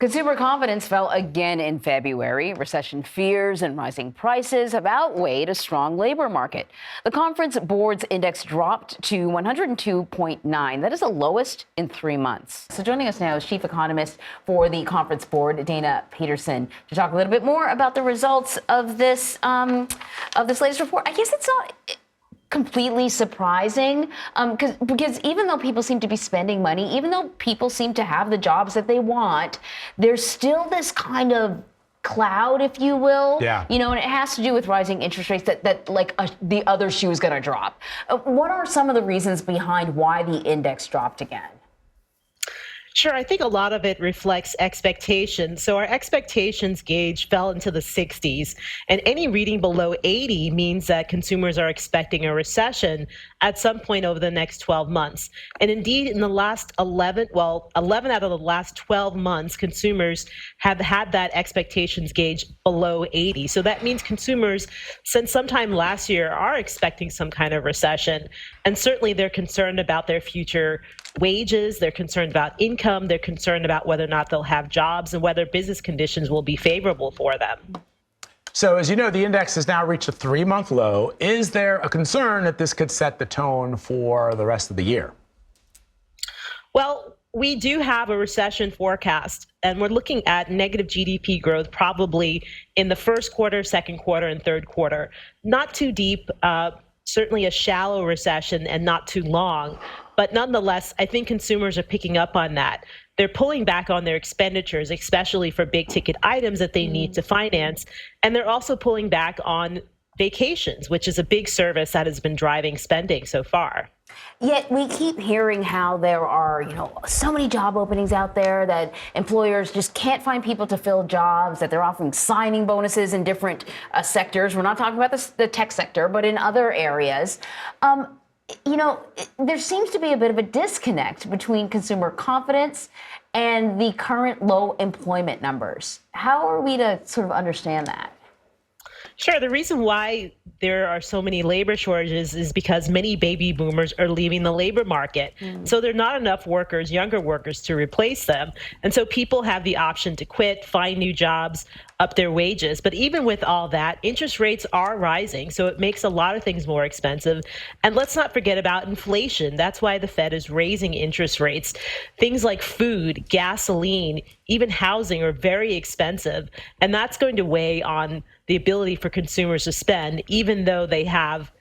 Consumer confidence fell again in February. Recession fears and rising prices have outweighed a strong labor market. The Conference Board's index dropped to 102.9. That is the lowest in 3 months. So joining us now is chief economist for the Conference Board, Dana Peterson, to talk a little bit more about the results of this latest report. I guess it's not completely surprising because even though people seem to be spending money, even though people seem to have the jobs that they want, there's still this kind of cloud, if you will. Yeah. You know, and it has to do with rising interest rates that the other shoe is going to drop. What are some of the reasons behind why the index dropped again? Sure. I think a lot of it reflects expectations. So our expectations gauge fell into the 60s, and any reading below 80 means that consumers are expecting a recession at some point over the next 12 months. And indeed, in the last 11 out of the last 12 months, consumers have had that expectations gauge below 80. So that means consumers, since sometime last year, are expecting some kind of recession. And certainly they're concerned about their future wages, they're concerned about income, they're concerned about whether or not they'll have jobs and whether business conditions will be favorable for them. So as you know, the index has now reached a 3-month low. Is there a concern that this could set the tone for the rest of the year? Well, we do have a recession forecast, and we're looking at negative GDP growth probably in the first quarter, second quarter, and third quarter. Not too deep, certainly a shallow recession and not too long. But nonetheless, I think consumers are picking up on that. They're pulling back on their expenditures, especially for big ticket items that they need to finance. And they're also pulling back on vacations, which is a big service that has been driving spending so far. Yet we keep hearing how there are, so many job openings out there that employers just can't find people to fill jobs, that they're offering signing bonuses in different sectors. We're not talking about the tech sector, but in other areas. There seems to be a bit of a disconnect between consumer confidence and the current low employment numbers. How are we to sort of understand that? Sure. The reason why there are so many labor shortages is because many baby boomers are leaving the labor market. So there are not enough workers, younger workers, to replace them. And so people have the option to quit, find new jobs, up their wages. But even with all that, interest rates are rising. So it makes a lot of things more expensive. And let's not forget about inflation. That's why the Fed is raising interest rates. Things like food, gasoline, even housing are very expensive. And that's going to weigh on the ability for consumers to spend, even though they have,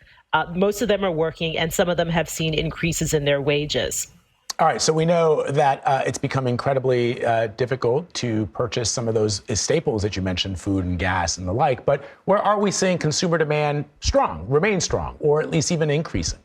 most of them are working and some of them have seen increases in their wages. All right, so we know that it's become incredibly difficult to purchase some of those staples that you mentioned, food and gas and the like, but where are we seeing consumer demand remain strong, or at least even increasing?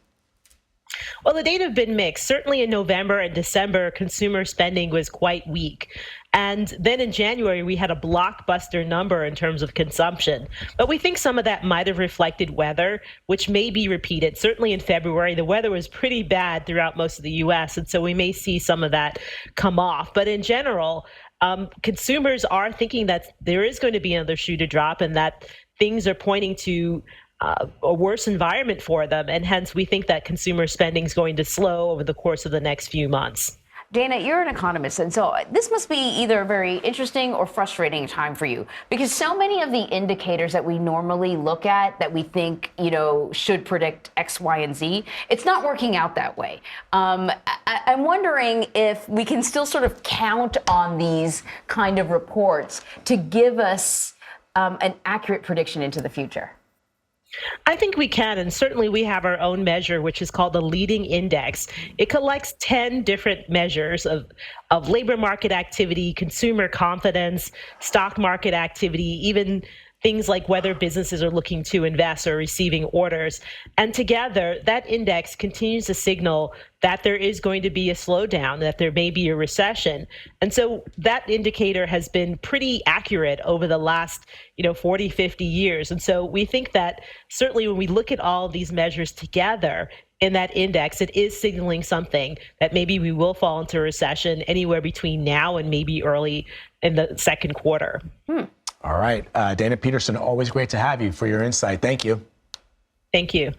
Well, the data have been mixed. Certainly in November and December, consumer spending was quite weak. And then in January, we had a blockbuster number in terms of consumption. But we think some of that might have reflected weather, which may be repeated. Certainly in February, the weather was pretty bad throughout most of the U.S., and so we may see some of that come off. But in general, consumers are thinking that there is going to be another shoe to drop and that things are pointing to a worse environment for them. And hence, we think that consumer spending is going to slow over the course of the next few months. Dana, you're an economist, and so this must be either a very interesting or frustrating time for you, because so many of the indicators that we normally look at that we think, should predict X, Y, and Z, it's not working out that way. I'm wondering if we can still sort of count on these kind of reports to give us an accurate prediction into the future. I think we can, and certainly we have our own measure, which is called the leading index. It collects 10 different measures of labor market activity, consumer confidence, stock market activity, even things like whether businesses are looking to invest or receiving orders. And together, that index continues to signal that there is going to be a slowdown, that there may be a recession. And so that indicator has been pretty accurate over the last, 40, 50 years. And so we think that certainly when we look at all of these measures together in that index, it is signaling something that maybe we will fall into a recession anywhere between now and maybe early in the second quarter. All right. Dana Peterson, always great to have you for your insight. Thank you. Thank you.